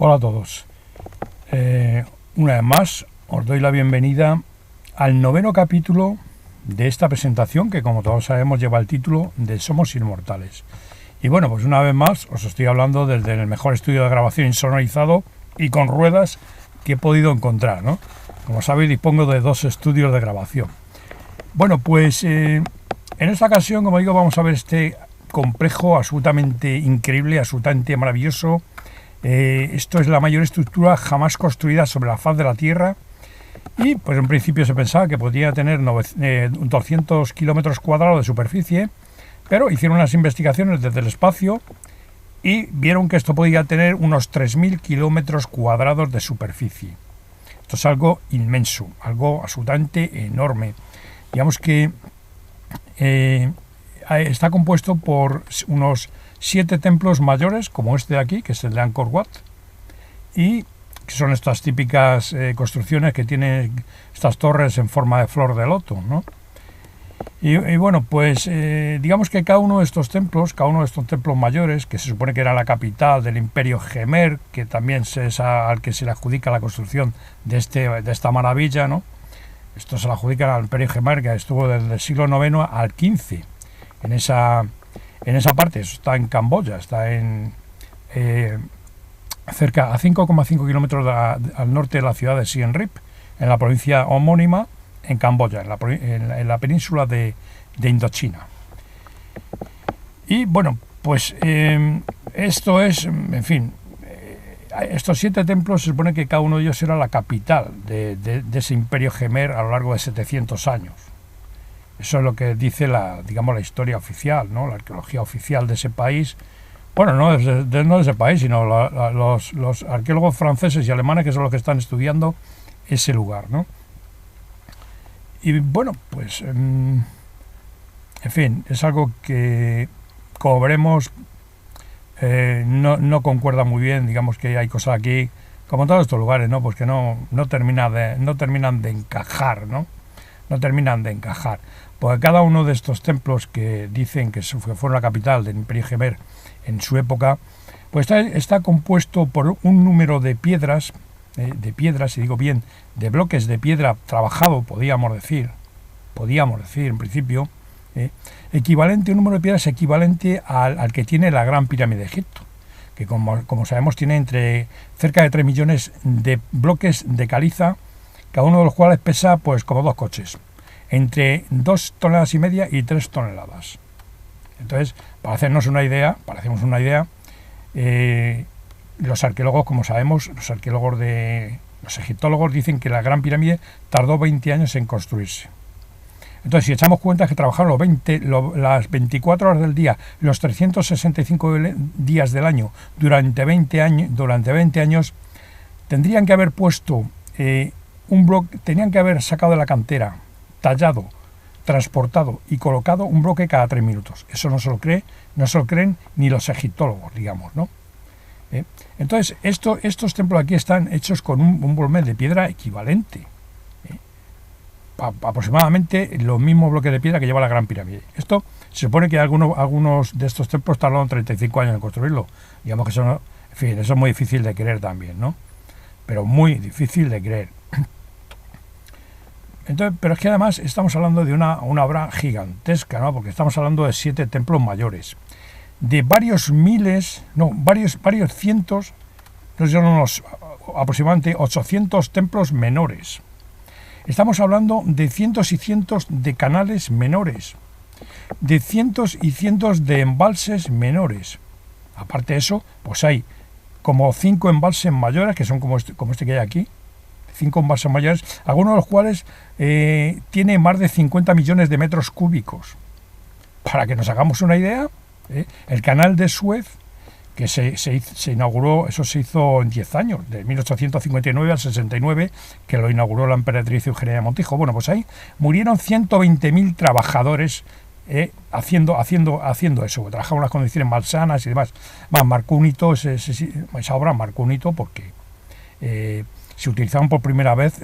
Hola a todos. Una vez más os doy la bienvenida al noveno capítulo de esta presentación que, como todos sabemos, lleva el título de Somos Inmortales. Y bueno, pues una vez más os estoy hablando desde el mejor estudio de grabación insonorizado y con ruedas que he podido encontrar, ¿no? Como sabéis, dispongo de 2 estudios de grabación. Bueno, pues en esta ocasión, como digo, vamos a ver este complejo absolutamente increíble, absolutamente maravilloso. Esto es la mayor estructura jamás construida sobre la faz de la Tierra y pues en principio se pensaba que podía tener 200 kilómetros cuadrados de superficie, pero hicieron unas investigaciones desde el espacio y vieron que esto podía tener unos 3.000 kilómetros cuadrados de superficie. Esto es algo inmenso, algo absolutamente enorme. Digamos que está compuesto por unos 7 templos mayores, como este de aquí, que es el de Angkor Wat, y que son estas típicas construcciones que tienen estas torres en forma de flor de loto, ¿no? Y bueno, pues digamos que cada uno de estos templos mayores, que se supone que era la capital del Imperio Jemer, que también es al que se le adjudica la construcción de esta maravilla, ¿no? Esto se le adjudica al Imperio Jemer, que estuvo desde el siglo IX al XV en esa parte. Eso está en Camboya, está en cerca a 5,5 kilómetros al norte de la ciudad de Siem Reap, en la provincia homónima, en Camboya, en la península de Indochina. Y bueno, pues esto es, en fin, estos 7 templos se supone que cada uno de ellos era la capital de ese imperio Jemer a lo largo de 700 años. Eso es lo que dice la historia oficial, ¿no? La arqueología oficial de ese país. Bueno, no de ese país, sino los arqueólogos franceses y alemanes, que son los que están estudiando ese lugar, ¿no? Y bueno, pues en fin, es algo que, como veremos, no concuerda muy bien. Digamos que hay cosas aquí, como en todos estos lugares, ¿no? Pues que no terminan de encajar, ¿no? No terminan de encajar. Porque cada uno de estos templos que dicen que fueron la capital del Imperio Jemer en su época, pues está compuesto por un número de piedras, y digo bien, de bloques de piedra trabajado, podíamos decir en principio, un número de piedras equivalente al que tiene la Gran Pirámide de Egipto, que como sabemos tiene cerca de 3 millones de bloques de caliza, cada uno de los cuales pesa pues como 2 coches, entre 2,5 toneladas y 3 toneladas. Entonces, para hacernos una idea, los arqueólogos, como sabemos, los egiptólogos dicen que la Gran Pirámide tardó 20 años en construirse. Entonces, si echamos cuenta que trabajaron las 24 horas del día, los 365 días del año, durante 20 años, tendrían que haber puesto un bloque, tenían que haber sacado de la cantera, tallado, transportado y colocado un bloque cada 3 minutos. Eso no se lo creen ni los egiptólogos, digamos, ¿no? Entonces, estos templos aquí están hechos con un volumen de piedra equivalente, aproximadamente los mismos bloques de piedra que lleva la Gran Pirámide. Esto se supone que algunos de estos templos tardaron 35 años en construirlo. Digamos que eso es muy difícil de creer también, ¿no? Pero muy difícil de creer. Entonces, pero es que además estamos hablando de una obra gigantesca, ¿no? Porque estamos hablando de 7 templos mayores, de varios cientos, aproximadamente 800 templos menores. Estamos hablando de cientos y cientos de canales menores, de cientos y cientos de embalses menores. Aparte de eso, pues hay como 5 embalses mayores, que son como este que hay aquí, 5 embalses mayores, algunos de los cuales tiene más de 50 millones de metros cúbicos. Para que nos hagamos una idea, el canal de Suez, que se inauguró, eso se hizo en 10 años, de 1859 al 69, que lo inauguró la emperatriz Eugenia de Montijo. Bueno, pues ahí murieron 120.000 trabajadores haciendo eso, trabajaban en unas condiciones malsanas y demás. Marcó un hito, esa obra marcó un hito porque se utilizaron por primera vez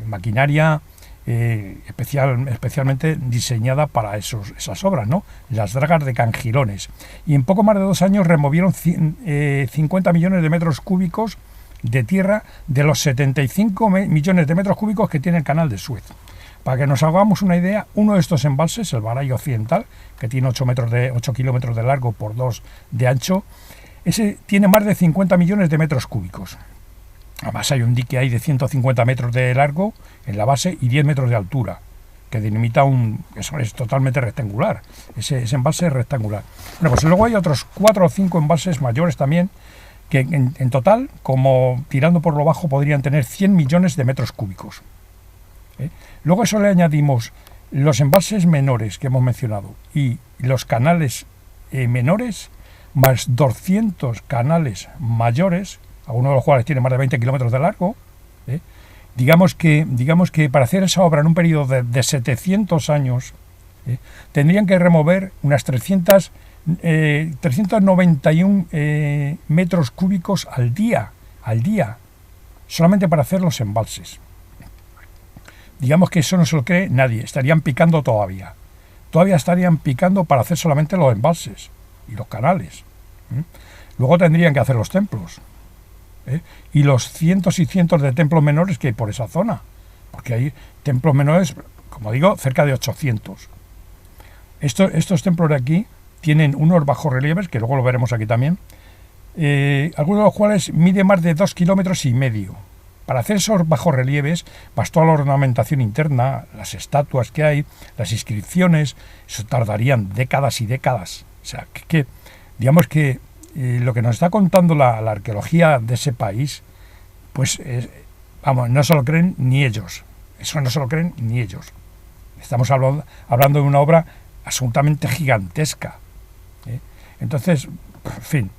maquinaria especialmente diseñada para esas obras, ¿no? Las dragas de Cangilones. Y en poco más de 2 años removieron 50 millones de metros cúbicos de tierra de los 75 millones de metros cúbicos que tiene el canal de Suez. Para que nos hagamos una idea, uno de estos embalses, el Baray Occidental, que tiene 8 kilómetros de largo por 2 de ancho, ese tiene más de 50 millones de metros cúbicos. Además hay un dique ahí de 150 metros de largo en la base y 10 metros de altura, que delimita eso es totalmente rectangular. Ese embalse es rectangular. Bueno, pues luego hay otros 4 o 5 embalses mayores también, que en total, como tirando por lo bajo, podrían tener 100 millones de metros cúbicos. Luego a eso le añadimos los embalses menores que hemos mencionado y los canales menores, más 200 canales mayores, algunos de los cuales tienen más de 20 kilómetros de largo. Digamos que para hacer esa obra en un periodo de 700 años tendrían que remover unas 391 metros cúbicos al día, solamente para hacer los embalses. Digamos que eso no se lo cree nadie, estarían picando todavía estarían picando para hacer solamente los embalses y los canales. Luego tendrían que hacer los templos, y los cientos y cientos de templos menores que hay por esa zona, porque hay templos menores, como digo, cerca de 800. Estos templos de aquí tienen unos bajorrelieves, que luego lo veremos aquí también, algunos de los cuales miden más de 2,5 kilómetros. Para hacer esos bajorrelieves bastó la ornamentación interna, las estatuas que hay, las inscripciones, eso tardarían décadas y décadas. O sea, digamos que lo que nos está contando la arqueología de ese país, pues, no se lo creen ni ellos. Eso no se lo creen ni ellos. Estamos hablando de una obra absolutamente gigantesca. Entonces, en fin,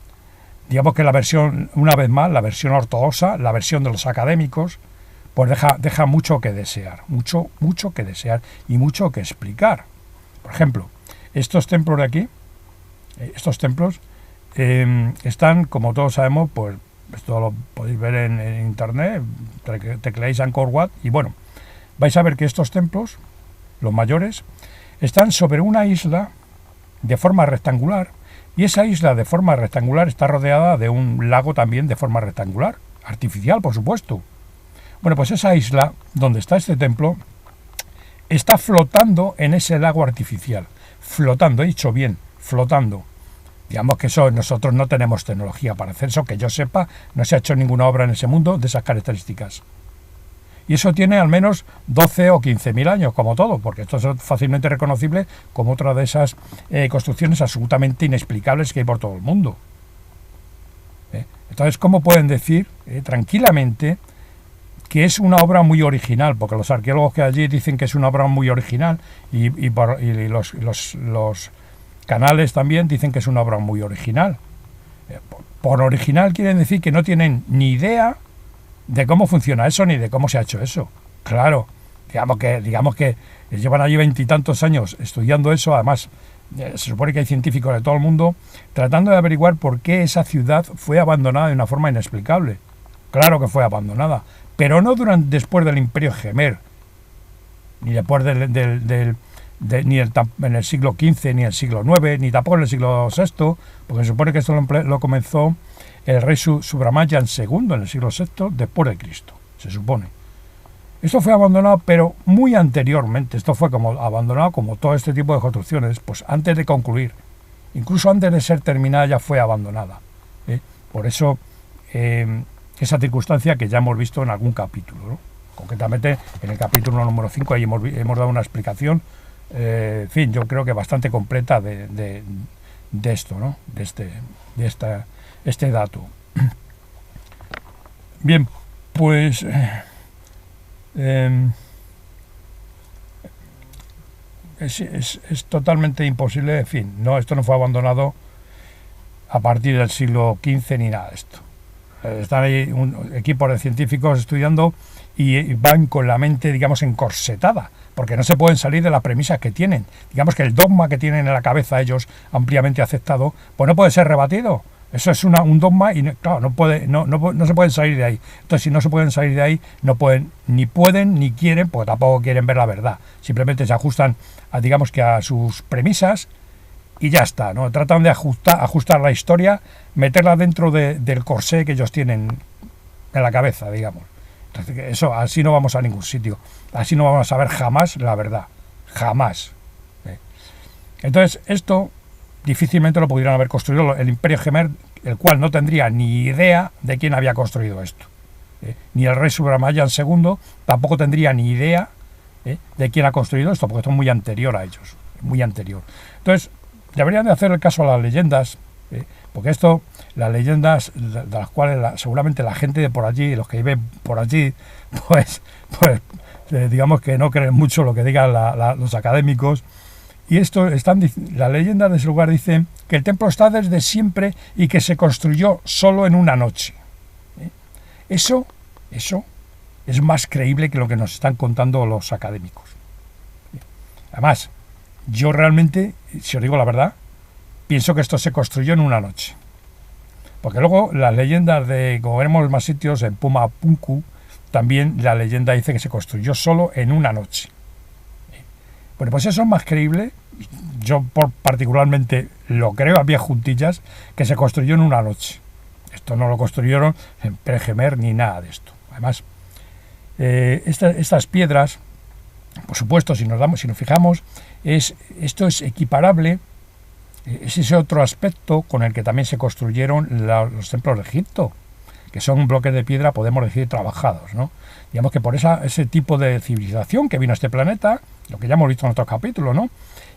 digamos que la versión, una vez más, la versión ortodoxa, la versión de los académicos, pues deja mucho que desear, mucho que desear y mucho que explicar. Por ejemplo, estos templos de aquí, están, como todos sabemos, pues esto lo podéis ver en internet, tecleáis Angkor Wat y bueno, vais a ver que estos templos, los mayores, están sobre una isla de forma rectangular, y esa isla de forma rectangular está rodeada de un lago también de forma rectangular, artificial, por supuesto. Bueno, pues esa isla donde está este templo está flotando en ese lago artificial. Flotando, he dicho bien, flotando. Digamos que nosotros no tenemos tecnología para hacer eso, que yo sepa, no se ha hecho ninguna obra en ese mundo de esas características. Y eso tiene al menos 12 o 15.000 años, como todo, porque esto es fácilmente reconocible como otra de esas construcciones absolutamente inexplicables que hay por todo el mundo. Entonces, ¿cómo pueden decir tranquilamente que es una obra muy original? Porque los arqueólogos que allí dicen que es una obra muy original y los canales también dicen que es una obra muy original. Por original quieren decir que no tienen ni idea de cómo funciona eso ni de cómo se ha hecho eso. Claro, digamos que llevan allí 20 y tantos años estudiando eso. Además, se supone que hay científicos de todo el mundo tratando de averiguar por qué esa ciudad fue abandonada de una forma inexplicable. Claro que fue abandonada, pero no después del Imperio Jemer, ni después ni en el siglo XV, ni el siglo IX, ni tampoco en el siglo VI, porque se supone que esto lo comenzó el rey Subramayan II en el siglo VI después de Cristo, se supone. Esto fue abandonado, pero muy anteriormente. Esto fue abandonado como todo este tipo de construcciones, pues antes de concluir. Incluso antes de ser terminada ya fue abandonada. Por eso, esa circunstancia que ya hemos visto en algún capítulo, ¿no? Concretamente en el capítulo número 5, ahí hemos dado una explicación, en fin, yo creo que bastante completa de esto, ¿no? De este dato. Bien, pues es totalmente imposible, en fin, esto no fue abandonado a partir del siglo XV ni nada de esto. Están ahí un equipo de científicos estudiando y van con la mente, digamos, encorsetada, porque no se pueden salir de las premisas que tienen. Digamos que el dogma que tienen en la cabeza ellos, ampliamente aceptado, pues no puede ser rebatido. Eso es un dogma y claro, no se pueden salir de ahí. Entonces, si no se pueden salir de ahí, no pueden ni quieren, porque tampoco quieren ver la verdad. Simplemente se ajustan digamos que a sus premisas y ya está, ¿no? Tratan de ajustar la historia, meterla dentro del corsé que ellos tienen en la cabeza, digamos. Entonces, eso, así no vamos a ningún sitio. Así no vamos a saber jamás la verdad. Jamás. Entonces, esto difícilmente lo pudieran haber construido el Imperio Gemer, el cual no tendría ni idea de quién había construido esto. Ni el rey Subramayan II tampoco tendría ni idea de quién ha construido esto, porque esto es muy anterior a ellos, muy anterior. Entonces, deberían de hacer el caso a las leyendas, porque esto, las leyendas de las cuales seguramente la gente de por allí, los que viven por allí, pues digamos que no creen mucho lo que digan los académicos. Y esto las leyendas de ese lugar dicen que el templo está desde siempre y que se construyó solo en una noche. Eso es más creíble que lo que nos están contando los académicos. Además, yo realmente, si os digo la verdad, pienso que esto se construyó en una noche. Porque luego las leyendas como veremos más sitios, en Pumapunku, también la leyenda dice que se construyó solo en una noche. Bueno, pues eso es más creíble. Yo particularmente lo creo a pie juntillas, que se construyó en una noche. Esto no lo construyeron en Gemer ni nada de esto. Además, estas piedras, por supuesto, si nos fijamos, esto es equiparable, es ese otro aspecto con el que también se construyeron los templos de Egipto, que son bloques de piedra, podemos decir, trabajados, ¿no? Digamos que por ese tipo de civilización que vino a este planeta, lo que ya hemos visto en otros capítulos, ¿no?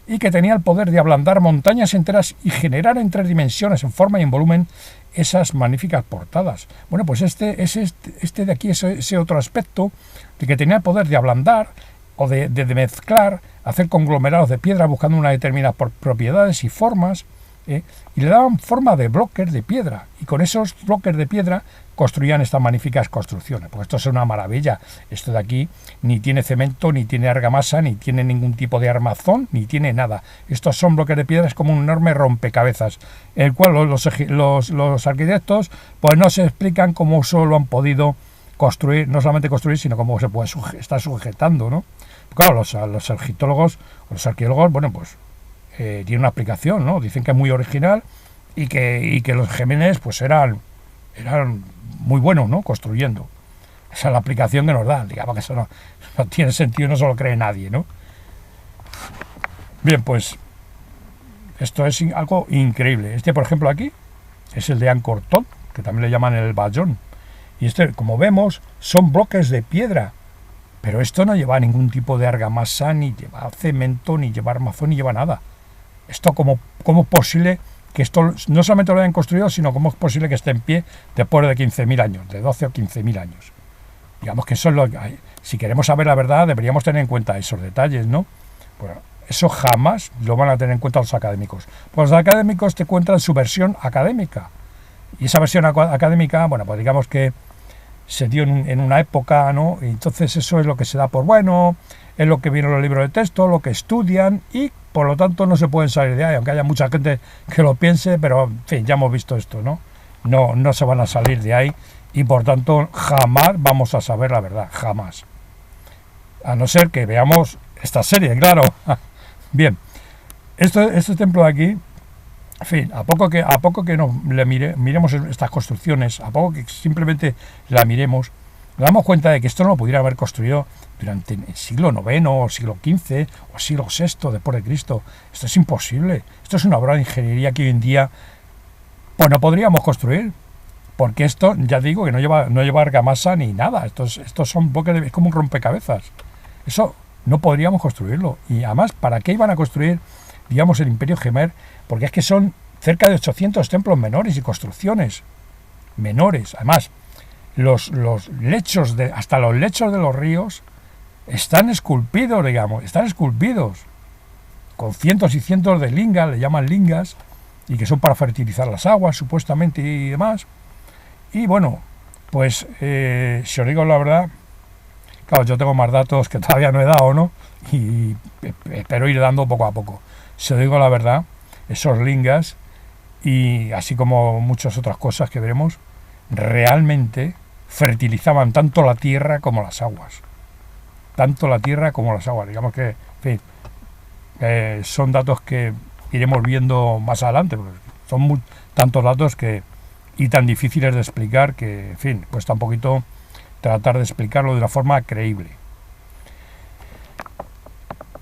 Y que tenía el poder de ablandar montañas enteras y generar en 3 dimensiones, en forma y en volumen, esas magníficas portadas. Bueno, pues este de aquí es ese otro aspecto de que tenía el poder de ablandar o de mezclar, hacer conglomerados de piedra buscando unas determinadas propiedades y formas, y le daban forma de bloques de piedra, y con esos bloques de piedra construían estas magníficas construcciones. Pues esto es una maravilla. Esto de aquí ni tiene cemento, ni tiene argamasa, ni tiene ningún tipo de armazón, ni tiene nada. Estos son bloques de piedra, es como un enorme rompecabezas, el cual los arquitectos pues no se explican cómo solo han podido construir, no solamente construir, sino cómo se puede estar sujetando, ¿no? Claro, los egiptólogos, los arqueólogos, bueno, pues tiene una explicación, ¿no? Dicen que es muy original y que los gemenes pues eran muy buenos, ¿no? Construyendo. Esa es la explicación que nos dan. Digamos que eso no tiene sentido, no se lo cree nadie, ¿no? Bien, pues esto es algo increíble. Por ejemplo, aquí es el de Angkor Thom, que también le llaman el Bayón. Y como vemos, son bloques de piedra. Pero esto no lleva ningún tipo de argamasa, ni lleva cemento, ni lleva armazón, ni lleva nada. Esto, ¿cómo es posible que esto no solamente lo hayan construido, sino cómo es posible que esté en pie después de 15.000 años, de 12 o 15.000 años? Digamos que eso es lo que, si queremos saber la verdad, deberíamos tener en cuenta esos detalles, ¿no? Bueno, eso jamás lo van a tener en cuenta los académicos. Pues los académicos te cuentan su versión académica. Y esa versión académica, bueno, pues digamos que se dio en una época, ¿no? Y entonces eso es lo que se da por bueno, es lo que viene en los libros de texto, lo que estudian, y por lo tanto no se pueden salir de ahí, aunque haya mucha gente que lo piense, pero en fin, ya hemos visto esto, ¿no? No se van a salir de ahí, y por tanto jamás vamos a saber la verdad, jamás. A no ser que veamos esta serie, claro. Bien, este templo de aquí, en fin, a poco que miremos estas construcciones, a poco que simplemente la miremos, nos damos cuenta de que esto no lo pudiera haber construido durante el siglo IX, o siglo XV, o siglo VI después de Cristo. Esto es imposible. Esto es una obra de ingeniería que hoy en día pues no podríamos construir, porque esto, ya digo, que no lleva argamasa ni nada. Estos son bloques es como un rompecabezas. Eso no podríamos construirlo. Y además, ¿para qué iban a construir, digamos, el Imperio Gemer? Porque es que son cerca de 800 templos menores y construcciones menores. Además, los lechos hasta los lechos de los ríos están esculpidos, digamos, con cientos y cientos de lingas, le llaman lingas, y que son para fertilizar las aguas, supuestamente, y demás. Y bueno, pues si os digo la verdad, claro, yo tengo más datos que todavía no he dado, ¿no? Y espero ir dando poco a poco. Si os digo la verdad, esos lingas y así como muchas otras cosas que veremos, realmente fertilizaban tanto la tierra como las aguas. Tanto la tierra como las aguas. Digamos que, en fin, son datos que iremos viendo más adelante, porque son tantos datos y tan difíciles de explicar que, en fin, cuesta un poquito tratar de explicarlo de una forma creíble.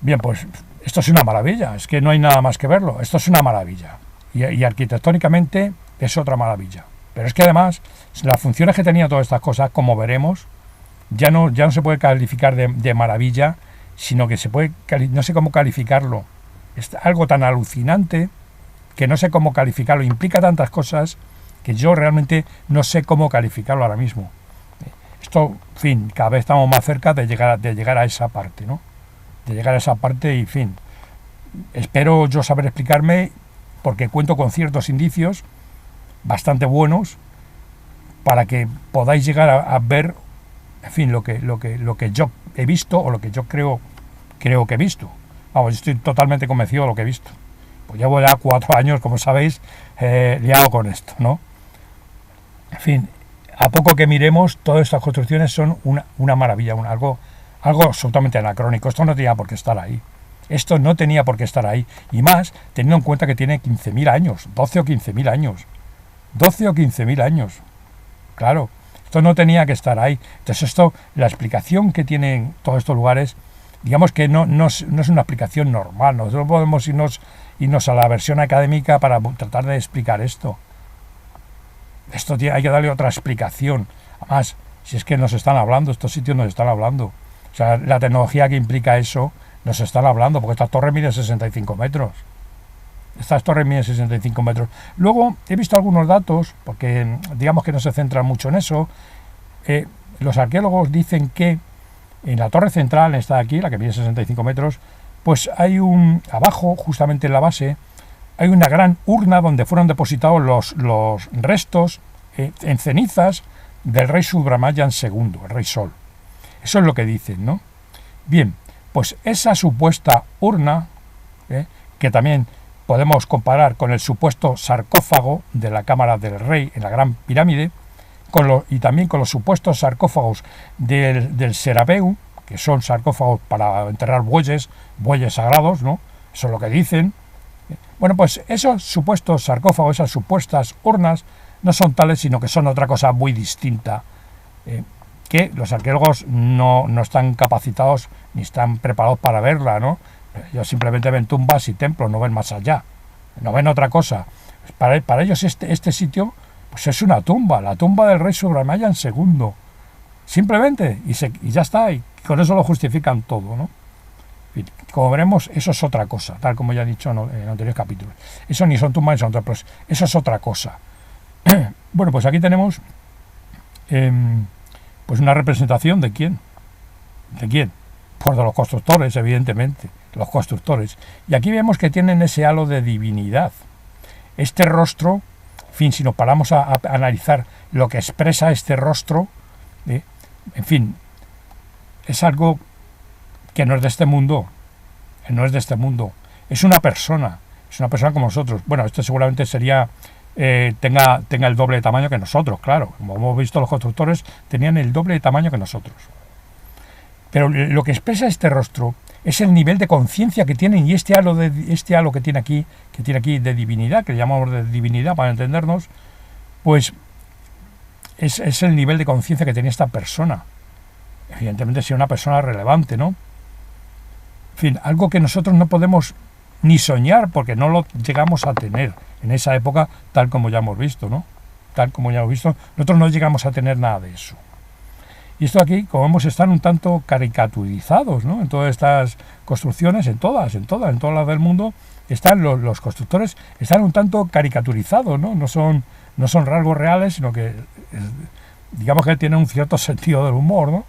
Bien, pues esto es una maravilla, es que no hay nada más que verlo, esto es una maravilla. Y arquitectónicamente es otra maravilla. Pero es que además, las funciones que tenían todas estas cosas, como veremos, ya no se puede calificar de maravilla, sino que no sé cómo calificarlo. Es algo tan alucinante que no sé cómo calificarlo. Implica tantas cosas que yo realmente no sé cómo calificarlo ahora mismo. Esto, en fin, cada vez estamos más cerca de llegar a esa parte, ¿no? De llegar a esa parte y, en fin, espero yo saber explicarme, porque cuento con ciertos indicios bastante buenos para que podáis llegar a ver, en fin, lo que yo he visto o lo que yo creo que he visto. Vamos, estoy totalmente convencido de lo que he visto. Pues llevo ya 4 años, como sabéis, liado con esto, ¿no? En fin, a poco que miremos, todas estas construcciones son una maravilla, algo absolutamente anacrónico. Esto no tenía por qué estar ahí. Esto no tenía por qué estar ahí. Y más, teniendo en cuenta que tiene 15.000 años, 12 o 15.000 años. 12 o 15.000 años. Claro, esto no tenía que estar ahí. Entonces la explicación que tienen todos estos lugares, digamos que no es una explicación normal. Nosotros podemos irnos a la versión académica para tratar de explicar esto. Esto hay que darle otra explicación. Además, si es que nos están hablando, estos sitios nos están hablando. O sea, la tecnología que implica eso, nos están hablando, porque esta torre mide 65 metros. Estas torres miden 65 metros. Luego he visto algunos datos, porque digamos que no se centran mucho en eso. Los arqueólogos dicen que en la torre central, esta de aquí, la que mide 65 metros, pues hay abajo, justamente en la base, hay una gran urna donde fueron depositados los restos en cenizas del rey Subramanian II, el rey Sol. Eso es lo que dicen, ¿no? Bien, pues esa supuesta urna, que también podemos comparar con el supuesto sarcófago de la cámara del rey en la Gran Pirámide, y también con los supuestos sarcófagos del Serapeu, que son sarcófagos para enterrar bueyes sagrados, ¿no? Eso es lo que dicen. Bueno, pues esos supuestos sarcófagos, esas supuestas urnas, no son tales, sino que son otra cosa muy distinta, que los arqueólogos no están capacitados ni están preparados para verla, ¿no? Ellos simplemente ven tumbas y templos, no ven más allá, no ven otra cosa. Para ellos este sitio pues es una tumba, la tumba del rey Subramanian II, simplemente, y ya está, y con eso lo justifican todo, ¿no? Y como veremos, eso es otra cosa, tal como ya he dicho en anteriores capítulos. Eso ni son tumbas ni son templos, eso es otra cosa. Bueno, pues aquí tenemos pues una representación de quién. ¿De quién? Pues de los constructores, evidentemente, los constructores. Y aquí vemos que tienen ese halo de divinidad. Este rostro, en fin, si nos paramos a analizar lo que expresa este rostro, en fin, es algo que no es de este mundo, es una persona como nosotros. Bueno, este seguramente tenga el doble de tamaño que nosotros, claro. Como hemos visto, los constructores tenían el doble de tamaño que nosotros. Pero lo que expresa este rostro es el nivel de conciencia que tienen, y este halo que tiene aquí de divinidad, que le llamamos de divinidad para entendernos, pues es el nivel de conciencia que tenía esta persona. Evidentemente, si una persona relevante, ¿no? En fin, algo que nosotros no podemos ni soñar, porque no lo llegamos a tener en esa época, tal como ya hemos visto, ¿no? Nosotros no llegamos a tener nada de eso. Y esto aquí, como vemos, están un tanto caricaturizados, ¿no? En todas estas construcciones, en todas las del mundo, están los constructores, están un tanto caricaturizados, ¿no? No son rasgos reales, sino que digamos que tienen un cierto sentido del humor, ¿no?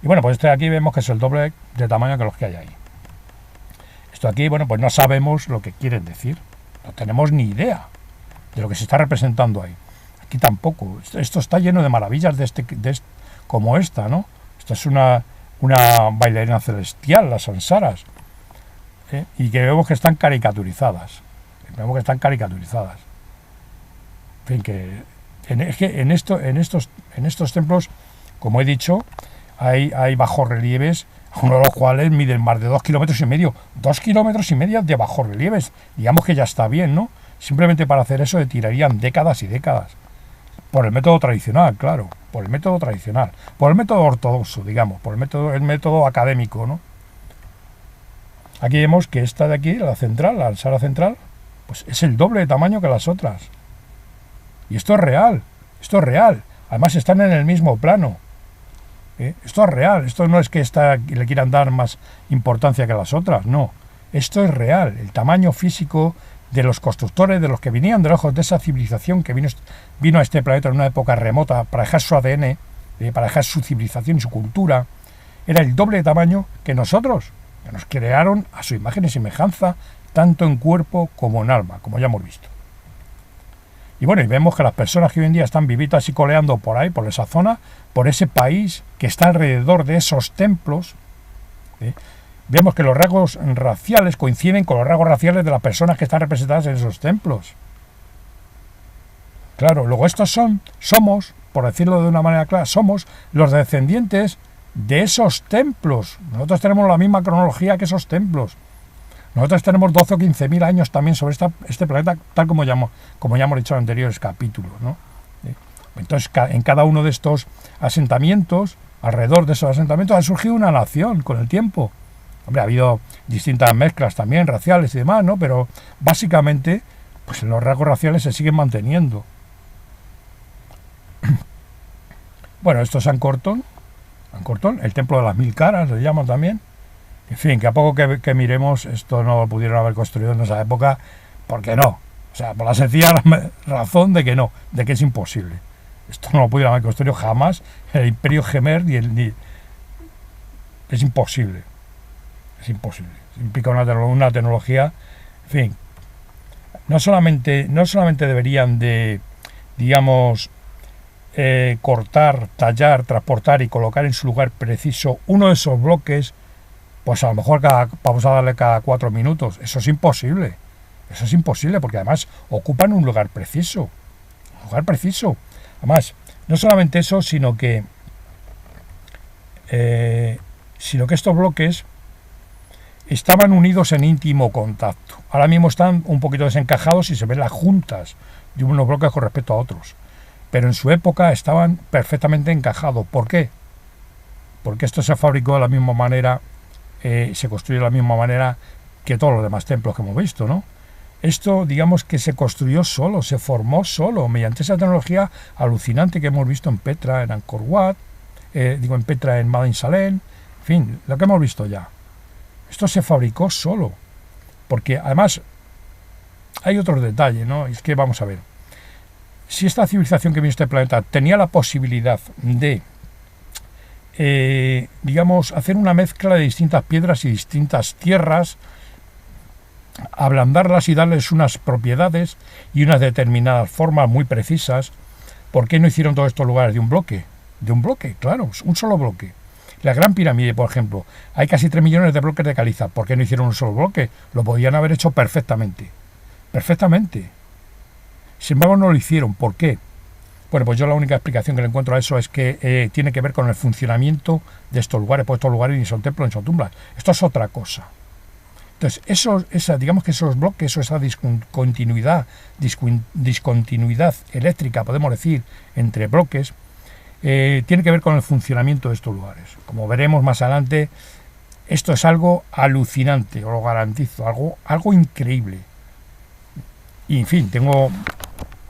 Y bueno, pues aquí vemos que es el doble de tamaño que los que hay ahí. Esto aquí, bueno, pues no sabemos lo que quieren decir, no tenemos ni idea de lo que se está representando ahí. Aquí tampoco. Esto está lleno de maravillas como esta, ¿no? Esta es una bailarina celestial, las Sansaras, y que vemos que están caricaturizadas. fin, es que en estos templos, como he dicho, hay bajorrelieves, uno de los cuales miden más de 2,5 kilómetros. 2,5 kilómetros de bajorrelieves. Digamos que ya está bien, ¿no? Simplemente para hacer eso tirarían décadas y décadas. Por el método tradicional, claro. Por el método tradicional. Por el método ortodoxo, digamos. Por el método académico, ¿no? Aquí vemos que esta de aquí, la sala central, pues es el doble de tamaño que las otras. Y esto es real. Esto es real. Además están en el mismo plano. Esto es real, esto no es que le quieran dar más importancia que las otras, no. Esto es real, el tamaño físico de los constructores, de los que venían de lejos de esa civilización que vino a este planeta en una época remota para dejar su ADN, para dejar su civilización y su cultura, era el doble de tamaño que nosotros, que nos crearon a su imagen y semejanza, tanto en cuerpo como en alma, como ya hemos visto. Y bueno, y vemos que las personas que hoy en día están vivitas y coleando por ahí, por esa zona, por ese país que está alrededor de esos templos, vemos que los rasgos raciales coinciden con los rasgos raciales de las personas que están representadas en esos templos. Claro, luego estos somos, por decirlo de una manera clara, somos los descendientes de esos templos. Nosotros tenemos la misma cronología que esos templos. Nosotros tenemos 12 o 15.000 años también sobre este planeta, tal como ya hemos dicho en anteriores capítulos, ¿no? Entonces, en cada uno de estos asentamientos, alrededor de esos asentamientos, ha surgido una nación con el tiempo. Hombre, ha habido distintas mezclas también, raciales y demás, ¿no? Pero básicamente, pues los rasgos raciales se siguen manteniendo. Bueno, esto es Angkor Thom, el templo de las 1000 caras, le llaman también. En fin, que a poco que miremos, esto no lo pudieron haber construido en esa época, ¿por qué no? O sea, por la sencilla razón de que es imposible. Esto no lo pudieron haber construido jamás el Imperio Jemer es imposible. Es imposible. Implica una tecnología, en fin. No solamente deberían de, digamos, cortar, tallar, transportar y colocar en su lugar preciso uno de esos bloques, pues a lo mejor vamos a darle cada 4 minutos. Eso es imposible. Eso es imposible porque además ocupan un lugar preciso. Un lugar preciso. Además, no solamente eso, sino que estos bloques estaban unidos en íntimo contacto. Ahora mismo están un poquito desencajados y se ven las juntas de unos bloques con respecto a otros. Pero en su época estaban perfectamente encajados. ¿Por qué? Porque esto se fabricó de la misma manera, se construyó de la misma manera que todos los demás templos que hemos visto, ¿no? Esto, digamos que se construyó solo, se formó solo, mediante esa tecnología alucinante que hemos visto en Petra, en Angkor Wat, en Petra, en Madain Salem, en fin, lo que hemos visto ya. Esto se fabricó solo, porque además hay otro detalle, ¿no? Es que vamos a ver, si esta civilización que viene a este planeta tenía la posibilidad de, digamos, hacer una mezcla de distintas piedras y distintas tierras, ablandarlas y darles unas propiedades y unas determinadas formas muy precisas, ¿por qué no hicieron todos estos lugares de un bloque? De un bloque, claro, un solo bloque. La Gran Pirámide, por ejemplo, hay casi 3 millones de bloques de caliza. ¿Por qué no hicieron un solo bloque? Lo podían haber hecho perfectamente. Perfectamente. Sin embargo, no lo hicieron. ¿Por qué? Bueno, pues yo la única explicación que le encuentro a eso es que tiene que ver con el funcionamiento de estos lugares, pues estos lugares ni son templos ni son tumbas. Esto es otra cosa. Entonces, digamos que esos bloques, esa discontinuidad eléctrica, podemos decir, entre bloques, tiene que ver con el funcionamiento de estos lugares. Como veremos más adelante, esto es algo alucinante, os lo garantizo, algo increíble. Y en fin, tengo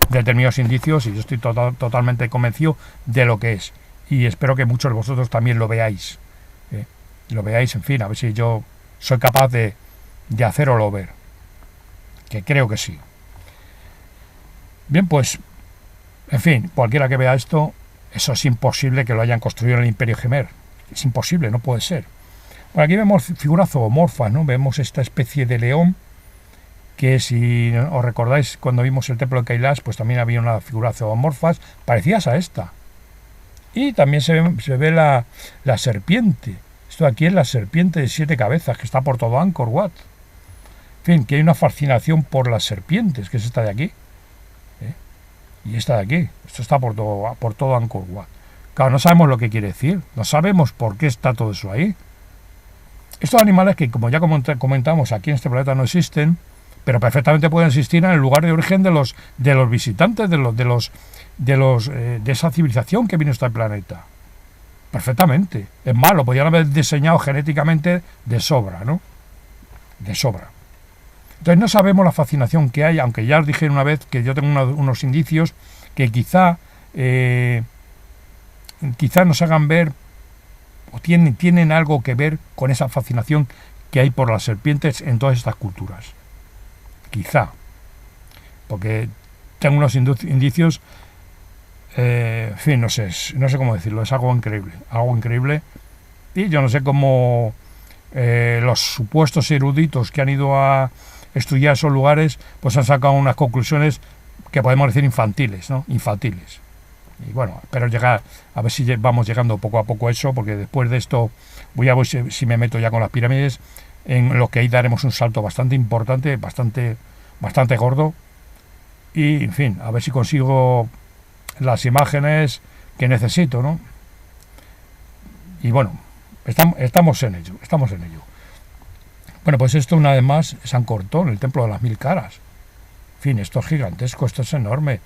determinados indicios y yo estoy totalmente convencido de lo que es. Y espero que muchos de vosotros también lo veáis. Lo veáis, en fin, a ver si yo soy capaz de haceroslo ver. Que creo que sí. Bien, pues, en fin, cualquiera que vea esto, eso es imposible que lo hayan construido en el Imperio Jemer. Es imposible, no puede ser. Bueno, aquí vemos figuras zoomorfas, ¿no? Vemos esta especie de león, que si os recordáis cuando vimos el templo de Kailash, pues también había una figura zoomorfas parecidas a esta. Y también se ve la serpiente. Esto aquí es la serpiente de 7 cabezas, que está por todo Angkor Wat. En fin, que hay una fascinación por las serpientes, que es esta de aquí. Y esta de aquí, esto está por todo Angkor Wat. Claro, no sabemos lo que quiere decir, no sabemos por qué está todo eso ahí. Estos animales que, como ya comentamos, aquí en este planeta no existen, pero perfectamente pueden existir en el lugar de origen de los visitantes, de esa civilización que vino a este planeta. Perfectamente. Es más, lo podían haber diseñado genéticamente de sobra, ¿no? De sobra. Entonces no sabemos la fascinación que hay, aunque ya os dije una vez que yo tengo unos indicios que quizá nos hagan ver o tienen algo que ver con esa fascinación que hay por las serpientes en todas estas culturas. Quizá. Porque tengo unos indicios, en fin, no sé cómo decirlo, es algo increíble. Y yo no sé cómo los supuestos eruditos que han ido a estudiar esos lugares, pues han sacado unas conclusiones que podemos decir infantiles, ¿no? Infantiles. Y bueno, espero llegar, a ver si vamos llegando poco a poco a eso, porque después de esto voy a ver si me meto ya con las pirámides, en lo que ahí daremos un salto bastante importante, bastante gordo. Y, en fin, a ver si consigo las imágenes que necesito, ¿no? Y bueno, estamos en ello. Bueno, pues esto una vez más es Angkor Thom, el templo de las 1000 caras. En fin, esto es gigantesco, esto es enorme.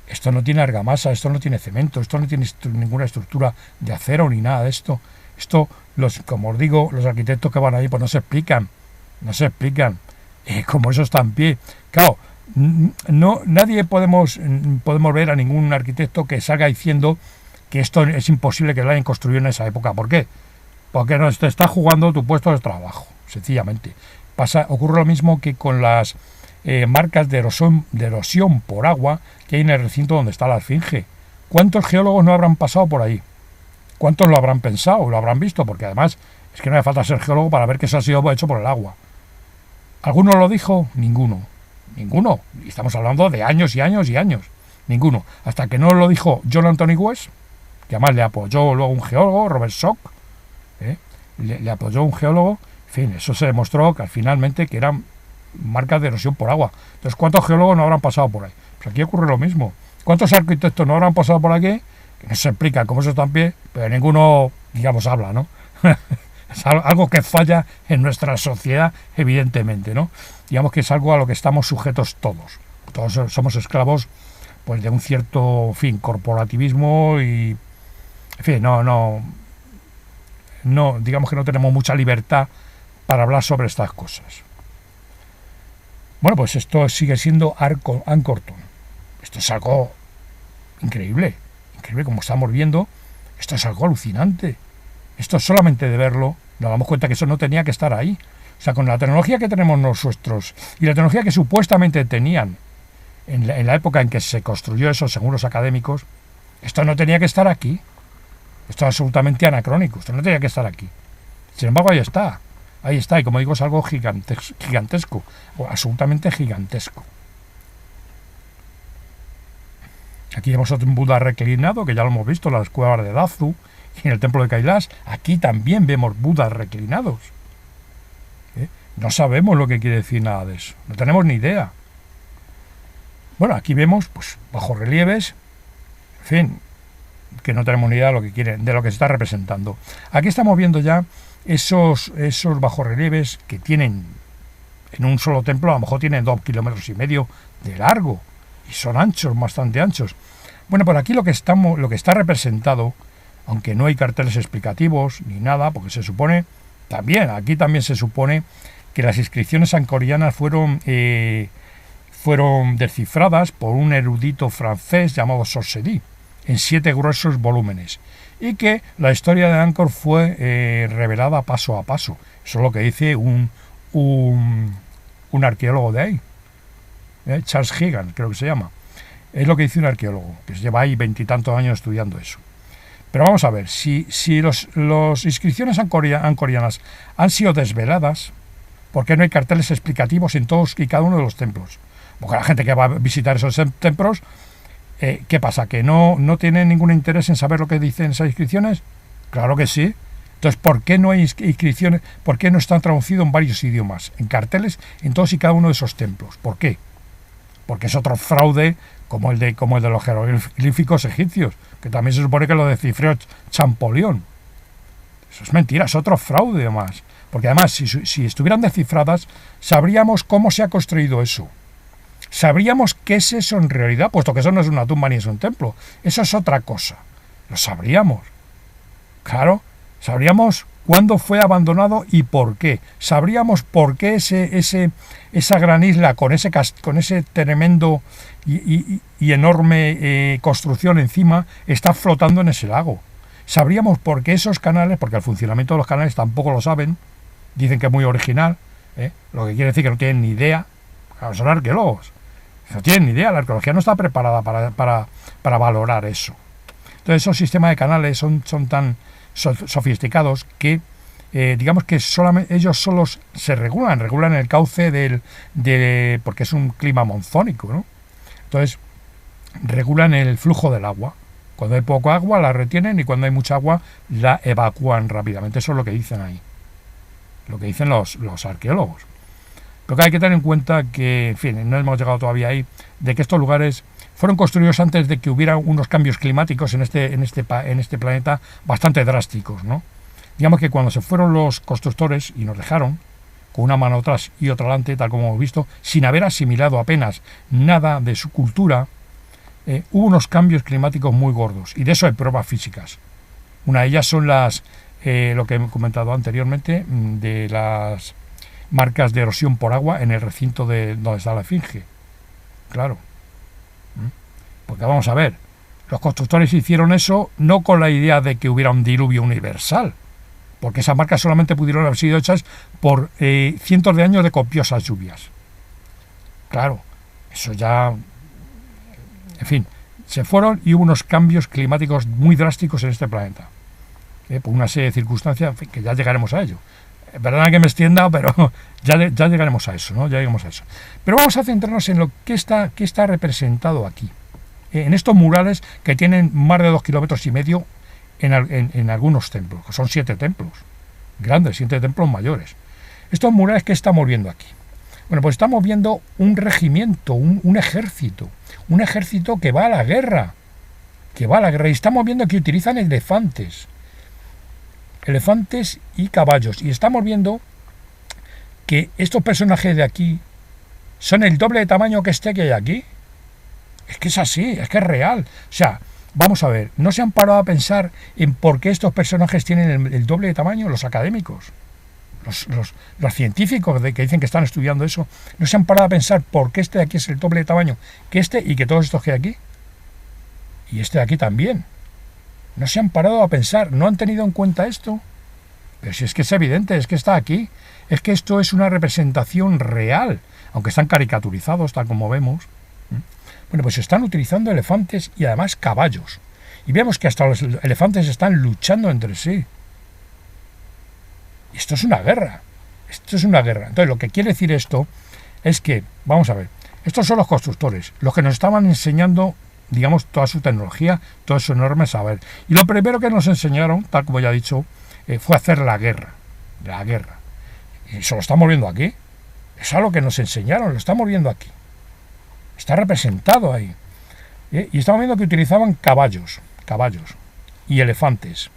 Esto no tiene argamasa, esto no tiene cemento, esto no tiene ninguna estructura de acero ni nada de esto. Esto, como os digo, los arquitectos que van ahí pues no se explican. Como eso está en pie. Claro, nadie podemos ver a ningún arquitecto que salga diciendo que esto es imposible que lo hayan construido en esa época. ¿Por qué? Porque no te está jugando tu puesto de trabajo, sencillamente. Ocurre lo mismo que con las marcas de erosión por agua que hay en el recinto donde está la Esfinge. ¿Cuántos geólogos no habrán pasado por ahí? ¿Cuántos lo habrán pensado, lo habrán visto? Porque además es que no hace falta ser geólogo para ver que eso ha sido hecho por el agua. ¿Alguno lo dijo? Ninguno. Y estamos hablando de años y años y años. Ninguno. Hasta que no lo dijo John Anthony West, que además le apoyó luego un geólogo, Robert Schoch, le apoyó un geólogo. En fin, eso se demostró que finalmente que eran marcas de erosión por agua. Entonces, ¿cuántos geólogos no habrán pasado por ahí? Pues aquí ocurre lo mismo. ¿Cuántos arquitectos no habrán pasado por aquí? Que no se explica cómo eso está en pie, pero ninguno, digamos, habla, ¿no? Es algo que falla en nuestra sociedad, evidentemente, ¿no? Digamos que es algo a lo que estamos sujetos todos. Todos somos esclavos, pues, de un cierto, en fin, corporativismo y, en fin, no, digamos que no tenemos mucha libertad para hablar sobre estas cosas. Bueno, pues esto sigue siendo Angkor Thom. Esto es algo increíble, como estamos viendo. Esto es algo alucinante. Esto solamente de verlo nos damos cuenta que eso no tenía que estar ahí. O sea, con la tecnología que tenemos nosotros y la tecnología que supuestamente tenían en la época en que se construyó eso, según los académicos, esto no tenía que estar aquí. Esto es absolutamente anacrónico. Esto no tenía que estar aquí. Sin embargo, ahí está. Y como digo, es algo gigantesco, absolutamente gigantesco. Aquí vemos otro Buda reclinado, que ya lo hemos visto en las cuevas de Dazu y en el templo de Kailash. Aquí también vemos Budas reclinados. No sabemos lo que quiere decir nada de eso, no tenemos ni idea. Bueno, aquí vemos pues bajorrelieves, en fin, que no tenemos ni idea de lo que se está representando. Aquí estamos viendo ya esos bajorrelieves que tienen en un solo templo, a lo mejor tienen 2,5 kilómetros de largo y son anchos, bastante anchos. Bueno, por aquí lo que está representado, aunque no hay carteles explicativos ni nada, porque se supone, aquí también se supone que las inscripciones angkorianas fueron descifradas por un erudito francés llamado Sorsedy en 7 gruesos volúmenes, y que la historia de Angkor fue revelada paso a paso. Eso es lo que dice un arqueólogo de ahí, Charles Higan, creo que se llama. Es lo que dice un arqueólogo, que se lleva ahí 20 y tantos años estudiando eso. Pero vamos a ver, si las inscripciones angkorianas han sido desveladas, ¿por qué no hay carteles explicativos en todos y cada uno de los templos? Porque la gente que va a visitar esos templos, ¿qué pasa? ¿Que no tiene ningún interés en saber lo que dicen esas inscripciones? Claro que sí. Entonces, ¿por qué no hay inscripciones? ¿Por qué no están traducidos en varios idiomas? En carteles en todos y cada uno de esos templos. ¿Por qué? porque es otro fraude como el de los jeroglíficos egipcios, que también se supone que lo descifró Champollion. Eso es mentira, es otro fraude más. Porque además, si estuvieran descifradas, sabríamos cómo se ha construido eso. Sabríamos qué es eso en realidad, puesto que eso no es una tumba ni es un templo. Eso es otra cosa. Lo sabríamos. Claro, sabríamos cuándo fue abandonado y por qué. Sabríamos por qué esa gran isla con ese tremendo y enorme construcción encima está flotando en ese lago. Sabríamos por qué esos canales, porque el funcionamiento de los canales tampoco lo saben, dicen que es muy original, lo que quiere decir que no tienen ni idea. Claro, son arqueólogos, no tienen ni idea, la arqueología no está preparada para valorar eso. Entonces esos sistemas de canales son tan sofisticados que digamos que solamente ellos solos se regulan el cauce porque es un clima monzónico, ¿no? Entonces regulan el flujo del agua. Cuando hay poco agua la retienen y cuando hay mucha agua la evacúan rápidamente. Eso es lo que dicen ahí, lo que dicen los arqueólogos. Pero que hay que tener en cuenta que, en fin, no hemos llegado todavía ahí, de que estos lugares fueron construidos antes de que hubiera unos cambios climáticos en este planeta bastante drásticos, ¿no? Digamos que cuando se fueron los constructores y nos dejaron con una mano atrás y otra delante, tal como hemos visto, sin haber asimilado apenas nada de su cultura, hubo unos cambios climáticos muy gordos, y de eso hay pruebas físicas. Una de ellas son lo que he comentado anteriormente, de las marcas de erosión por agua en el recinto de donde está la Esfinge. Claro. Porque vamos a ver, los constructores hicieron eso no con la idea de que hubiera un diluvio universal, porque esas marcas solamente pudieron haber sido hechas por cientos de años de copiosas lluvias. Claro, eso ya... En fin, se fueron y hubo unos cambios climáticos muy drásticos en este planeta, por una serie de circunstancias que ya llegaremos a ello. Perdona que me extienda, pero ya llegaremos a eso, ¿no? Ya llegaremos a eso. Pero vamos a centrarnos en lo que está representado aquí, en estos murales que tienen más de 2,5 kilómetros en algunos templos, que son 7 templos grandes, 7 templos mayores. Estos murales, ¿qué estamos viendo aquí? Bueno, pues estamos viendo un regimiento, un ejército que va a la guerra, y estamos viendo que utilizan elefantes y caballos, y estamos viendo que estos personajes de aquí son el doble de tamaño que que hay aquí. Es que es así, es que es real. O sea, vamos a ver, ¿no se han parado a pensar en por qué estos personajes tienen el doble de tamaño? Los académicos, los científicos que dicen que están estudiando eso, ¿no se han parado a pensar por qué este de aquí es el doble de tamaño que este y que todos estos que hay aquí? Y este de aquí también. No se han parado a pensar, no han tenido en cuenta esto. Pero si es que es evidente, es que está aquí. Es que esto es una representación real, aunque están caricaturizados, tal como vemos. Bueno, pues están utilizando elefantes y además caballos. Y vemos que hasta los elefantes están luchando entre sí. Y esto es una guerra. Entonces, lo que quiere decir esto es que, vamos a ver, estos son los constructores, los que nos estaban enseñando, digamos, toda su tecnología, todo su enorme saber. Y lo primero que nos enseñaron, tal como ya he dicho, fue hacer la guerra. Y eso lo estamos viendo aquí. Es algo que nos enseñaron, lo estamos viendo aquí. Está representado ahí. Y estamos viendo que utilizaban caballos y elefantes.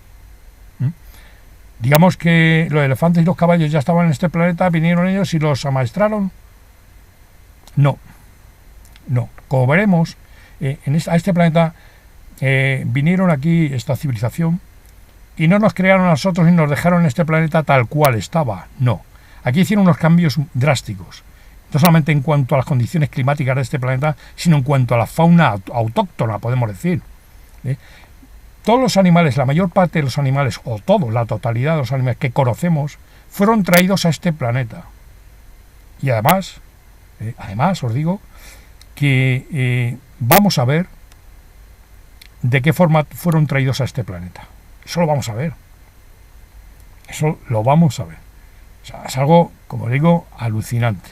Digamos que los elefantes y los caballos ya estaban en este planeta, vinieron ellos y los amaestraron. No. Como veremos, a este planeta vinieron aquí esta civilización y no nos crearon a nosotros y nos dejaron en este planeta tal cual estaba. No. Aquí hicieron unos cambios drásticos. No solamente en cuanto a las condiciones climáticas de este planeta, sino en cuanto a la fauna autóctona, podemos decir. Todos los animales, la mayor parte de los animales, o todos, la totalidad de los animales que conocemos, fueron traídos a este planeta. Y además os digo que vamos a ver de qué forma fueron traídos a este planeta. Eso lo vamos a ver. O sea, es algo, como digo, alucinante.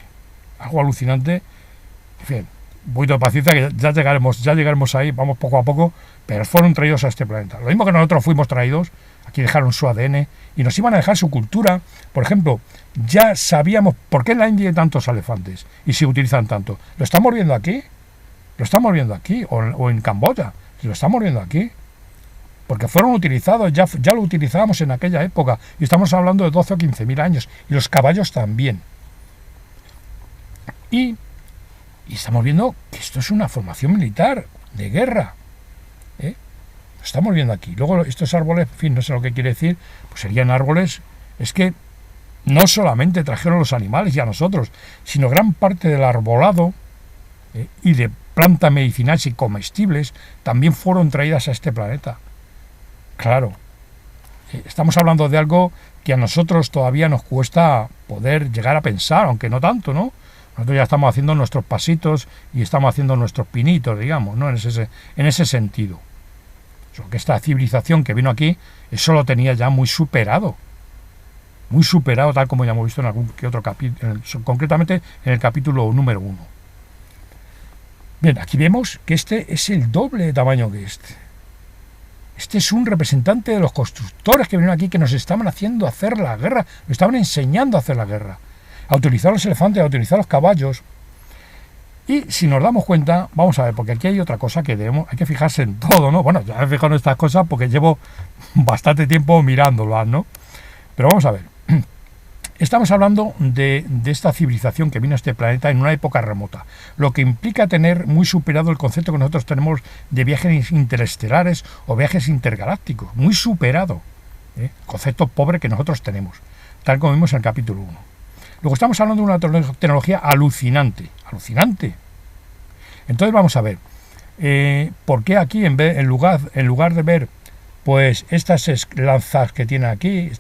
Algo alucinante. En fin, un poquito de paciencia, que ya llegaremos ahí, vamos poco a poco, pero fueron traídos a este planeta. Lo mismo que nosotros fuimos traídos, aquí dejaron su ADN y nos iban a dejar su cultura. Por ejemplo, ya sabíamos por qué en la India hay tantos elefantes y se utilizan tanto. ¿Lo estamos viendo aquí? ¿Lo estamos viendo aquí? ¿O en Camboya? ¿Lo estamos viendo aquí? Porque fueron utilizados, ya lo utilizábamos en aquella época, y estamos hablando de 12 o 15.000 años, y los caballos también. Y estamos viendo que esto es una formación militar, de guerra. Lo estamos viendo aquí. Luego estos árboles, en fin, no sé lo que quiere decir, pues serían árboles, es que no solamente trajeron los animales y a nosotros, sino gran parte del arbolado y de plantas medicinales y comestibles también fueron traídas a este planeta. Claro, estamos hablando de algo que a nosotros todavía nos cuesta poder llegar a pensar, aunque no tanto, ¿no? Nosotros ya estamos haciendo nuestros pasitos y estamos haciendo nuestros pinitos, digamos, ¿no? En ese sentido. Que esta civilización que vino aquí, eso lo tenía ya muy superado, tal como ya hemos visto en algún que otro capítulo, concretamente en el capítulo número 1. Bien, aquí vemos que este es el doble de tamaño que este. Este es un representante de los constructores que vinieron aquí, que nos estaban haciendo hacer la guerra, nos estaban enseñando a hacer la guerra, a utilizar los elefantes, a utilizar los caballos. Y si nos damos cuenta, vamos a ver, porque aquí hay otra cosa que hay que fijarse en todo, ¿no? Bueno, ya me he fijado en estas cosas porque llevo bastante tiempo mirándolas, ¿no? Pero vamos a ver. Estamos hablando de esta civilización que vino a este planeta en una época remota, lo que implica tener muy superado el concepto que nosotros tenemos de viajes interestelares o viajes intergalácticos, muy superado, concepto pobre que nosotros tenemos, tal como vimos en el capítulo 1. Luego estamos hablando de una tecnología alucinante. Entonces vamos a ver, ¿por qué aquí en lugar de ver pues estas lanzas que tienen aquí,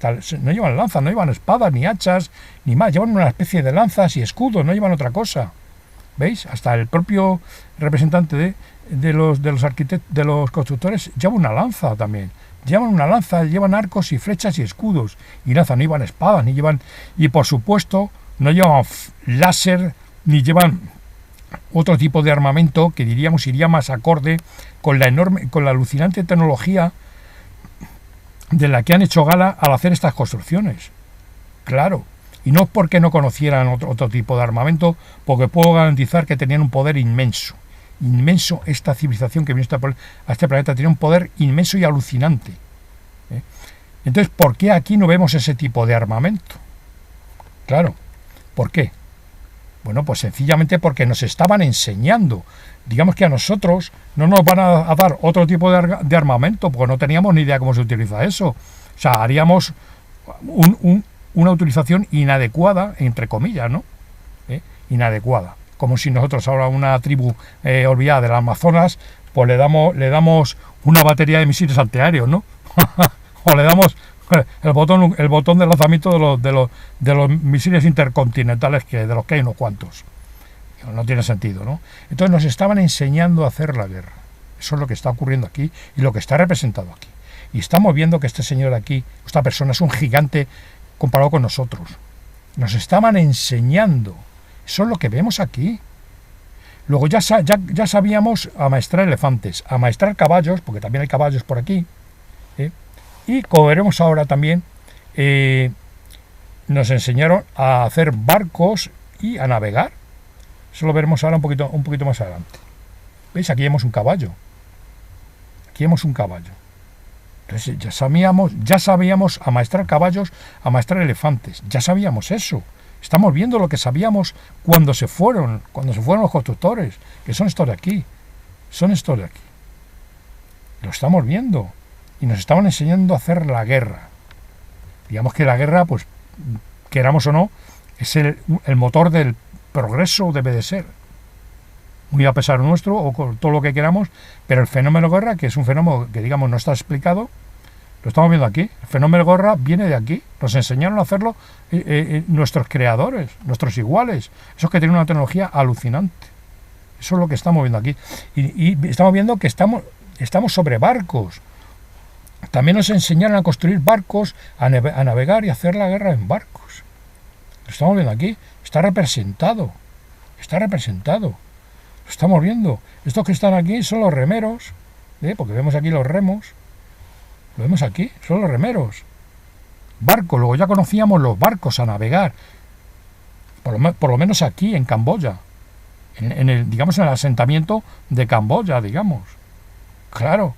no llevan lanzas, no llevan espadas, ni hachas, ni más, llevan una especie de lanzas y escudos, no llevan otra cosa? ¿Veis? Hasta el propio representante de los arquitectos, de los constructores, lleva una lanza también. Llevan una lanza, llevan arcos y flechas y escudos, y lanzas, no llevan espadas, y por supuesto, no llevan láser, ni llevan otro tipo de armamento que diríamos iría más acorde con la alucinante tecnología de la que han hecho gala al hacer estas construcciones. Claro, y no porque no conocieran otro tipo de armamento, porque puedo garantizar que tenían un poder inmenso. Esta civilización que vino a este planeta tenía un poder inmenso y alucinante. Entonces, ¿por qué aquí no vemos ese tipo de armamento? Claro, ¿por qué? Bueno, pues sencillamente porque nos estaban enseñando. Digamos que a nosotros no nos van a dar otro tipo de armamento, porque no teníamos ni idea cómo se utiliza eso. O sea, haríamos una utilización inadecuada, entre comillas, ¿no? Inadecuada. Como si nosotros ahora a una tribu olvidada del Amazonas, pues le damos una batería de misiles antiaéreos, ¿no? O le damos el botón de lanzamiento de los misiles intercontinentales, de los que hay unos cuantos. No tiene sentido, ¿no? Entonces nos estaban enseñando a hacer la guerra. Eso es lo que está ocurriendo aquí y lo que está representado aquí. Y estamos viendo que este señor aquí, esta persona, es un gigante comparado con nosotros. Nos estaban enseñando. Eso es lo que vemos aquí. Luego ya sabíamos amaestrar elefantes, amaestrar caballos, porque también hay caballos por aquí. Y como veremos ahora también, nos enseñaron a hacer barcos y a navegar. Eso lo veremos ahora un poquito más adelante. ¿Veis? Aquí vemos un caballo. Entonces ya sabíamos amaestrar caballos, amaestrar elefantes. Ya sabíamos eso. Estamos viendo lo que sabíamos cuando se fueron los constructores, que son estos de aquí. Lo estamos viendo. Y nos estaban enseñando a hacer la guerra. Digamos que la guerra, pues, queramos o no, es el motor del progreso, debe de ser. Muy a pesar nuestro, o con todo lo que queramos, pero el fenómeno guerra, que es un fenómeno que, digamos, no está explicado, lo estamos viendo aquí. El fenómeno guerra viene de aquí. Nos enseñaron a hacerlo nuestros creadores, nuestros iguales, esos que tienen una tecnología alucinante. Eso es lo que estamos viendo aquí. Y estamos viendo que estamos sobre barcos. También nos enseñaron a construir barcos, a navegar y a hacer la guerra en barcos. Lo estamos viendo aquí. Está representado. Estamos viendo. Estos que están aquí son los remeros, porque vemos aquí los remos. Lo vemos aquí, son los remeros. Barcos, luego ya conocíamos los barcos a navegar. Por lo menos aquí, en Camboya. En el asentamiento de Camboya, digamos. Claro.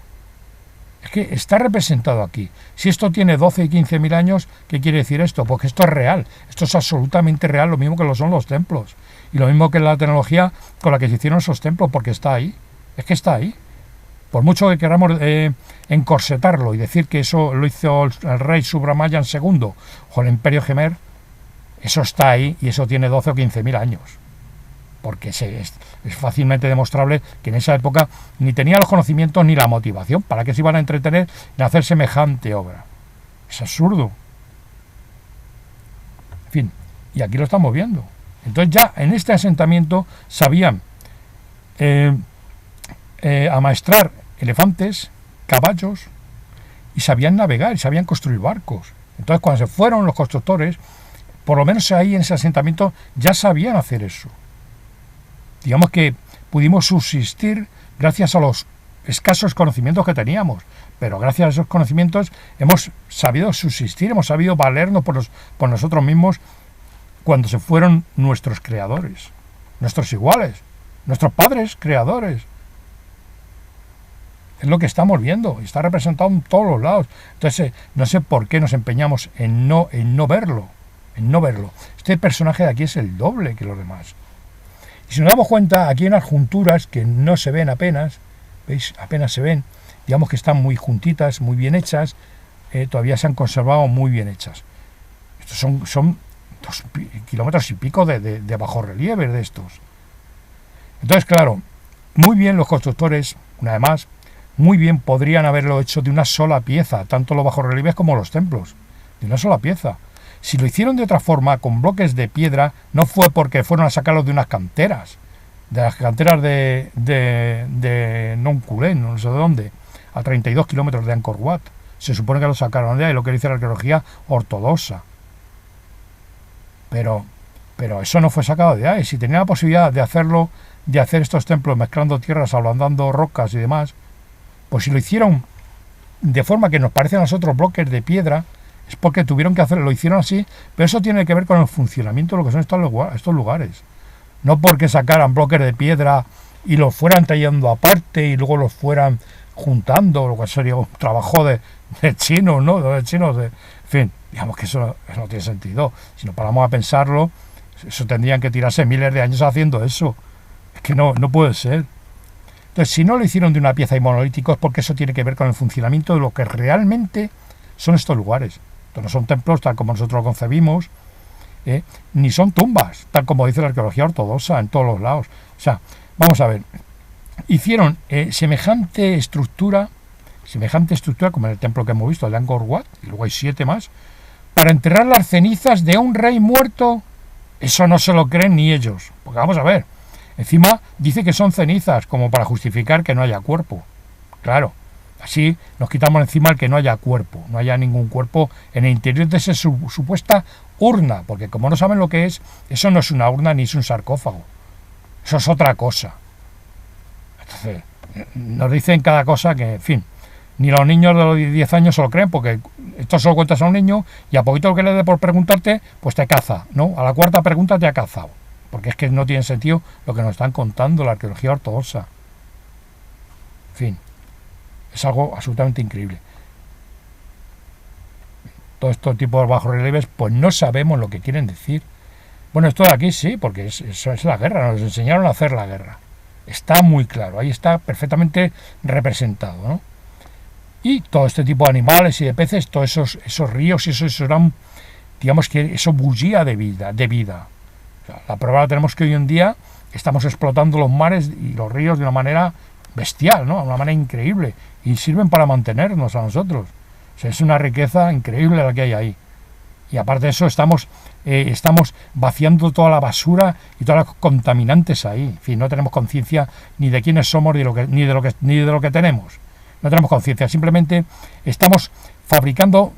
Es que está representado aquí. Si esto tiene 12 y 15.000 años, ¿qué quiere decir esto? Porque esto es real. Esto es absolutamente real, lo mismo que lo son los templos. Y lo mismo que la tecnología con la que se hicieron esos templos, porque está ahí. Es que está ahí. Por mucho que queramos encorsetarlo y decir que eso lo hizo el rey Subramayan II o el Imperio Khmer, eso está ahí y eso tiene 12 o 15.000 años. Porque es fácilmente demostrable que en esa época ni tenía los conocimientos ni la motivación. ¿Para qué se iban a entretener en hacer semejante obra? Es absurdo. En fin, y aquí lo estamos viendo. Entonces ya en este asentamiento sabían amaestrar elefantes, caballos, y sabían navegar y sabían construir barcos. Entonces cuando se fueron los constructores, por lo menos ahí en ese asentamiento ya sabían hacer eso. Digamos que pudimos subsistir gracias a los escasos conocimientos que teníamos, pero gracias a esos conocimientos hemos sabido subsistir, hemos sabido valernos por nosotros mismos cuando se fueron nuestros creadores, nuestros iguales, nuestros padres creadores. Es lo que estamos viendo, está representado en todos los lados. Entonces, no sé por qué nos empeñamos en no verlo. Este personaje de aquí es el doble que los demás. Y si nos damos cuenta, aquí hay unas junturas que no se ven apenas, ¿veis? Apenas se ven, digamos que están muy juntitas, muy bien hechas, todavía se han conservado muy bien hechas. Estos son 2 kilómetros y pico de bajorrelieve de estos. Entonces, claro, muy bien los constructores, una vez más, muy bien podrían haberlo hecho de una sola pieza, tanto los bajorrelieves como los templos, de una sola pieza. Si lo hicieron de otra forma, con bloques de piedra, no fue porque fueron a sacarlos de unas canteras, de las canteras de Nong Kuleng, no sé de dónde, a 32 kilómetros de Angkor Wat. Se supone que lo sacaron de ahí, lo que dice la arqueología ortodoxa. Pero eso no fue sacado de ahí. Si tenía la posibilidad de hacerlo, de hacer estos templos mezclando tierras, ablandando rocas y demás, pues si lo hicieron de forma que nos parecen a nosotros bloques de piedra, es porque tuvieron que hacerlo, lo hicieron así, pero eso tiene que ver con el funcionamiento de lo que son estos lugares. No porque sacaran bloques de piedra y los fueran tallando aparte y luego los fueran juntando, lo que sería un trabajo de chinos, ¿no? De chinos, en fin, digamos que eso no tiene sentido. Si nos paramos a pensarlo, eso tendrían que tirarse miles de años haciendo eso. Es que no puede ser. Entonces, si no lo hicieron de una pieza y monolítico, es porque eso tiene que ver con el funcionamiento de lo que realmente son estos lugares. Entonces, no son templos tal como nosotros lo concebimos, ni son tumbas, tal como dice la arqueología ortodoxa en todos los lados. O sea, vamos a ver, hicieron semejante estructura como en el templo que hemos visto, el de Angkor Wat, y luego hay 7 más, para enterrar las cenizas de un rey muerto. Eso no se lo creen ni ellos, porque vamos a ver, encima dice que son cenizas, como para justificar que no haya cuerpo. Claro, así nos quitamos encima el que no haya cuerpo, no haya ningún cuerpo en el interior de esa supuesta urna, porque como no saben lo que es, eso no es una urna ni es un sarcófago, eso es otra cosa. Entonces, nos dicen cada cosa que, en fin, ni los niños de los 10 años se lo creen, porque esto solo cuentas a un niño y a poquito que le dé por preguntarte, pues te caza, ¿no? A la cuarta pregunta te ha cazado, porque es que no tiene sentido lo que nos están contando la arqueología ortodoxa. En fin, es algo absolutamente increíble. Todo este tipo de bajorrelieves, pues no sabemos lo que quieren decir. Bueno, esto de aquí sí, porque eso es la guerra, nos enseñaron a hacer la guerra. Está muy claro, ahí está perfectamente representado, ¿no? Y todo este tipo de animales y de peces, todos esos ríos, eso eran, digamos que eso bullía de vida. O sea, la prueba la tenemos que hoy en día estamos explotando los mares y los ríos de una manera bestial, ¿no? De una manera increíble, y sirven para mantenernos a nosotros. O sea, es una riqueza increíble la que hay ahí. Y aparte de eso, estamos vaciando toda la basura y todos los contaminantes ahí. En fin, no tenemos conciencia ni de quiénes somos ni de lo que tenemos. No tenemos conciencia, simplemente estamos fabricando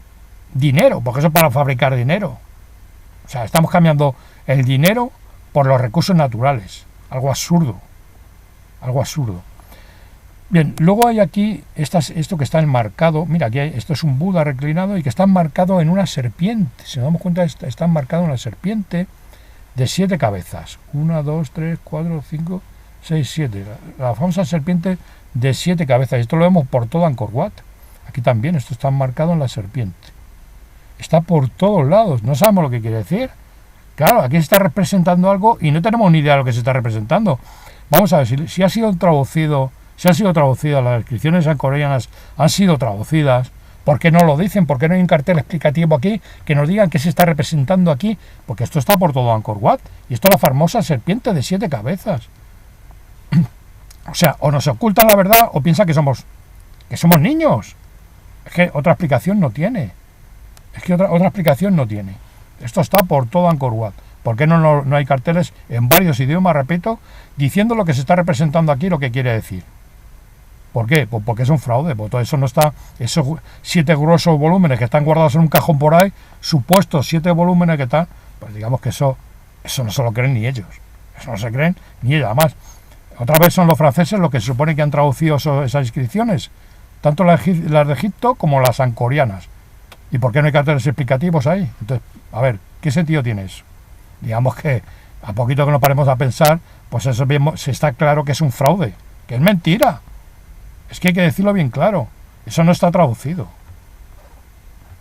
dinero, porque eso es para fabricar dinero. O sea, estamos cambiando el dinero por los recursos naturales, algo absurdo. algo absurdo. Bien, luego hay aquí esto que está enmarcado, mira, aquí esto es un Buda reclinado y que está enmarcado en una serpiente. Si nos damos cuenta, está enmarcado en una serpiente de 7 cabezas. 1, 2, 3, 4, 5, 6, 7. La famosa serpiente de 7 cabezas. Esto lo vemos por todo Angkor Wat. Aquí también, esto está enmarcado en la serpiente. Está por todos lados. No sabemos lo que quiere decir. Claro, aquí se está representando algo y no tenemos ni idea de lo que se está representando. Vamos a ver, si ha sido traducido... Si han sido traducidas, las inscripciones ancoreanas han sido traducidas, ¿por qué no lo dicen? ¿Por qué no hay un cartel explicativo aquí que nos digan qué se está representando aquí? Porque esto está por todo Angkor Wat y esto es la famosa serpiente de 7 cabezas. O sea, o nos ocultan la verdad o piensan que somos niños. Es que otra explicación no tiene. Otra explicación no tiene. Esto está por todo Angkor Wat. ¿Por qué no hay carteles en varios idiomas, repito, diciendo lo que se está representando aquí, lo que quiere decir? ¿Por qué? Pues porque es un fraude. Pues todo eso no está. Esos 7 gruesos volúmenes que están guardados en un cajón por ahí, supuestos 7 volúmenes que están, pues digamos que eso no se lo creen ni ellos. Eso no se creen ni ellos. Además, otra vez son los franceses los que se supone que han traducido esas inscripciones, tanto las de Egipto como las ancorianas. ¿Y por qué no hay carteles explicativos ahí? Entonces, a ver, ¿qué sentido tiene eso? Digamos que a poquito que nos paremos a pensar, pues eso mismo, se está claro que es un fraude, que es mentira. Es que hay que decirlo bien claro. Eso no está traducido.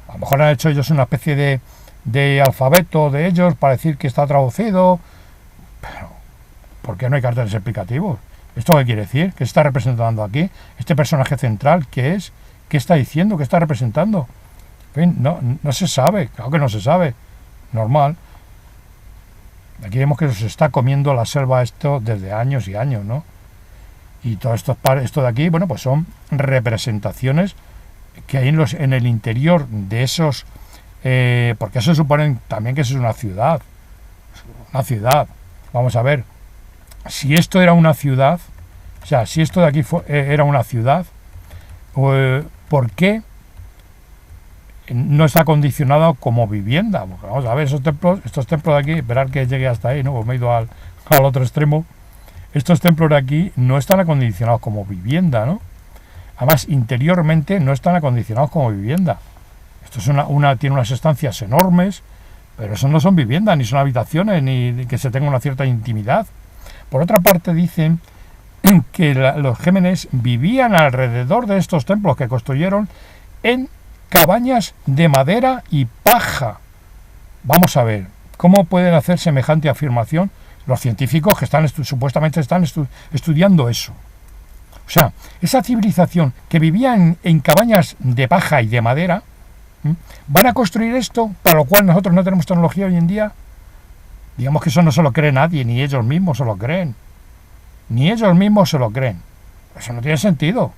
A lo mejor han hecho ellos una especie de alfabeto de ellos para decir que está traducido. Pero, ¿por qué no hay carteles explicativos? ¿Esto qué quiere decir? ¿Qué se está representando aquí? Este personaje central, ¿qué es? ¿Qué está diciendo? ¿Qué está representando? En fin, no se sabe. Claro que no se sabe. Normal. Aquí vemos que se está comiendo la selva esto desde años y años, ¿no? Y todo esto de aquí, bueno, pues son representaciones que hay en el interior de esos... porque eso supone también que eso es una ciudad. Una ciudad. Vamos a ver. Si esto era una ciudad, o sea, si esto de aquí era una ciudad, ¿por qué no está condicionado como vivienda? Porque vamos a ver, estos templos de aquí, esperar que llegue hasta ahí, ¿no? Pues me he ido al otro extremo. Estos templos de aquí no están acondicionados como vivienda, ¿no? Además, interiormente no están acondicionados como vivienda. Esto es tiene unas estancias enormes, pero eso no son viviendas, ni son habitaciones, ni que se tenga una cierta intimidad. Por otra parte, dicen que los gémenes vivían alrededor de estos templos que construyeron en cabañas de madera y paja. Vamos a ver, ¿cómo pueden hacer semejante afirmación los científicos que supuestamente están estudiando eso? O sea, esa civilización que vivía en cabañas de paja y de madera, ¿van a construir esto para lo cual nosotros no tenemos tecnología hoy en día? Digamos que eso no se lo cree nadie, ni ellos mismos se lo creen. Ni ellos mismos se lo creen. Eso no tiene sentido.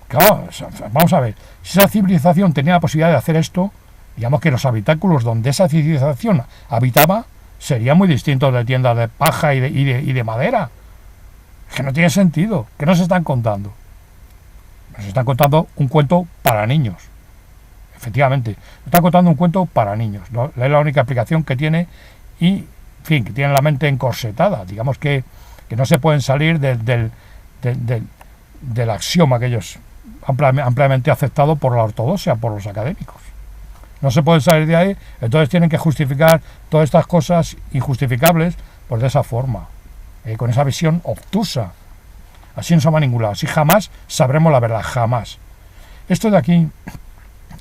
Claro, vamos a ver, si esa civilización tenía la posibilidad de hacer esto, digamos que los habitáculos donde esa civilización habitaba serían muy distintos de tiendas de paja y de madera. Es que no tiene sentido. ¿Qué nos están contando? Nos están contando un cuento para niños. Efectivamente, nos están contando un cuento para niños, ¿no? Es la única explicación que tiene y, en fin, que tienen la mente encorsetada. Digamos que no se pueden salir del axioma que ellos ampliamente aceptado por la ortodoxia, por los académicos. No se pueden salir de ahí, entonces tienen que justificar todas estas cosas injustificables pues de esa forma, con esa visión obtusa. Así no se va a ningún lado, así jamás sabremos la verdad, jamás. Esto de aquí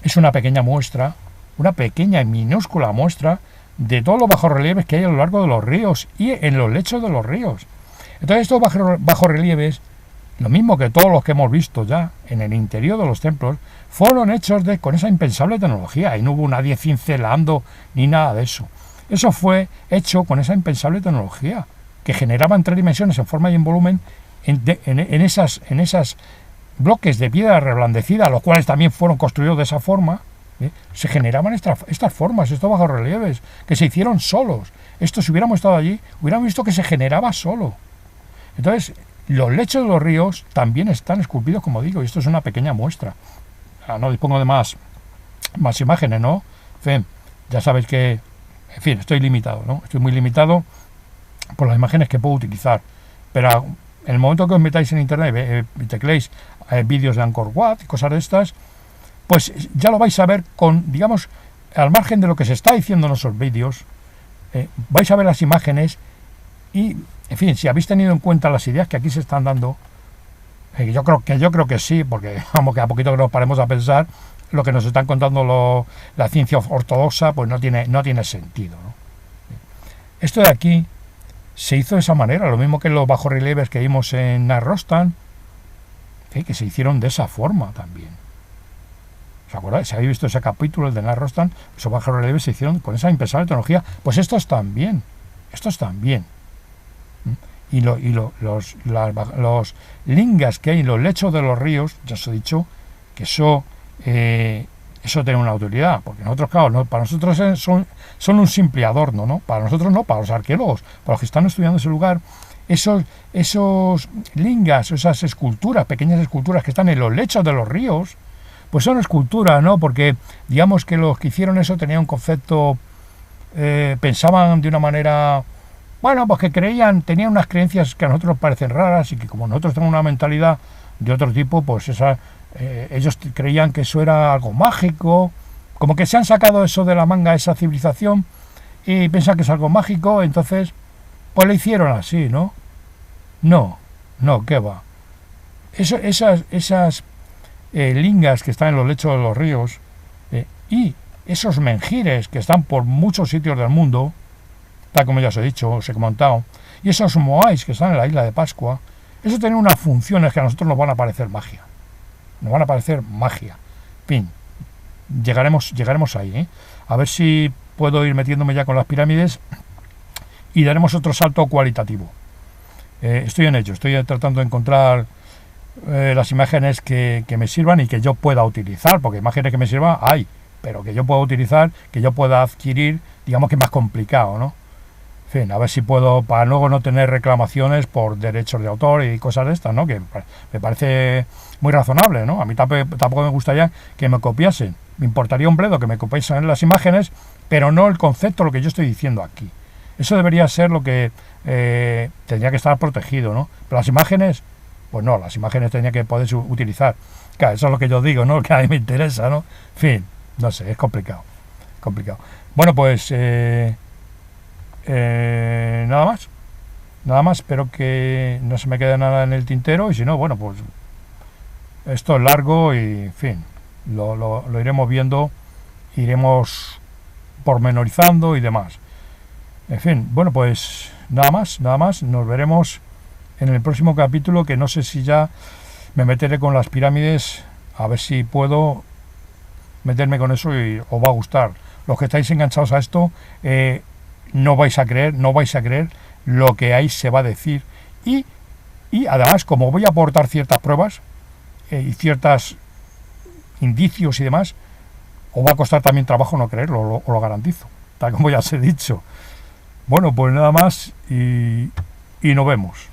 es una pequeña muestra, una pequeña y minúscula muestra de todos los bajorrelieves que hay a lo largo de los ríos y en los lechos de los ríos. Entonces estos bajorrelieves, lo mismo que todos los que hemos visto ya en el interior de los templos, fueron hechos con esa impensable tecnología y no hubo nadie cincelando ni nada de eso. Eso fue hecho con esa impensable tecnología que generaba en 3 dimensiones en forma y en volumen en esas bloques de piedra reblandecida, los cuales también fueron construidos de esa forma. Se generaban estas formas, estos bajorrelieves que se hicieron solos. Esto, si hubiéramos estado allí, hubiéramos visto que se generaba solo. Entonces, los lechos de los ríos también están esculpidos, como digo, y esto es una pequeña muestra. No dispongo de más imágenes, ¿no? En fin, ya sabéis que, en fin, estoy limitado, ¿no? Estoy muy limitado por las imágenes que puedo utilizar. Pero En el momento que os metáis en internet y tecléis vídeos de Angkor Wat y cosas de estas, pues ya lo vais a ver con, digamos, al margen de lo que se está diciendo en esos vídeos, vais a ver las imágenes y, en fin, si habéis tenido en cuenta las ideas que aquí se están dando, yo creo que sí, porque vamos, que a poquito que nos paremos a pensar, lo que nos están contando la ciencia ortodoxa, pues no tiene sentido, ¿no? Esto de aquí se hizo de esa manera, lo mismo que los bajorrelieves que vimos en Narrostan, que se hicieron de esa forma también. ¿Os acordáis? Si habéis visto ese capítulo, el de Narrostan, esos bajorrelieves se hicieron con esa impensable tecnología. Pues estos también. Y los lingas que hay en los lechos de los ríos, ya os he dicho que eso tiene una utilidad, porque nosotros, claro, no, para nosotros son un simple adorno, ¿no? Para nosotros no, para los arqueólogos, para los que están estudiando ese lugar, esos lingas, esas esculturas, pequeñas esculturas que están en los lechos de los ríos, pues son esculturas, ¿no? Porque digamos que los que hicieron eso tenían un concepto, pensaban de una manera, bueno, pues que tenían unas creencias que a nosotros nos parecen raras y que como nosotros tenemos una mentalidad de otro tipo, pues ellos creían que eso era algo mágico, como que se han sacado eso de la manga, esa civilización, y piensan que es algo mágico, entonces pues lo hicieron así, ¿no? No, ¿qué va? Esas lingas que están en los lechos de los ríos y esos menjires que están por muchos sitios del mundo, tal como ya os he dicho, os he comentado, y esos moais que están en la isla de Pascua, eso tiene unas funciones que a nosotros nos van a parecer magia. Nos van a parecer magia. En fin, llegaremos ahí, ¿eh? A ver si puedo ir metiéndome ya con las pirámides y daremos otro salto cualitativo. Estoy en ello, estoy tratando de encontrar las imágenes que me sirvan y que yo pueda utilizar, porque imágenes que me sirvan hay, pero que yo pueda utilizar, que yo pueda adquirir, digamos que es más complicado, ¿no? En fin, a ver si puedo, para luego no tener reclamaciones por derechos de autor y cosas de estas, ¿no? Que me parece muy razonable, ¿no? A mí tampoco me gustaría que me copiasen. Me importaría un bledo que me copiasen las imágenes, pero no el concepto, lo que yo estoy diciendo aquí. Eso debería ser lo que tendría que estar protegido, ¿no? Pero las imágenes, pues no, las imágenes tendría que poderse utilizar. Claro, eso es lo que yo digo, ¿no? Que a mí me interesa, ¿no? En fin, no sé, es complicado. Bueno, pues nada más, espero que no se me quede nada en el tintero y si no, bueno, pues esto es largo y, en fin, lo iremos viendo, iremos pormenorizando y demás. En fin, bueno, pues nada más, nos veremos en el próximo capítulo, que no sé si ya me meteré con las pirámides, a ver si puedo meterme con eso y os va a gustar. Los que estáis enganchados a esto, no vais a creer lo que ahí se va a decir y además, como voy a aportar ciertas pruebas y ciertos indicios y demás, os va a costar también trabajo no creerlo, os lo garantizo, tal como ya os he dicho. Bueno, pues nada más y nos vemos.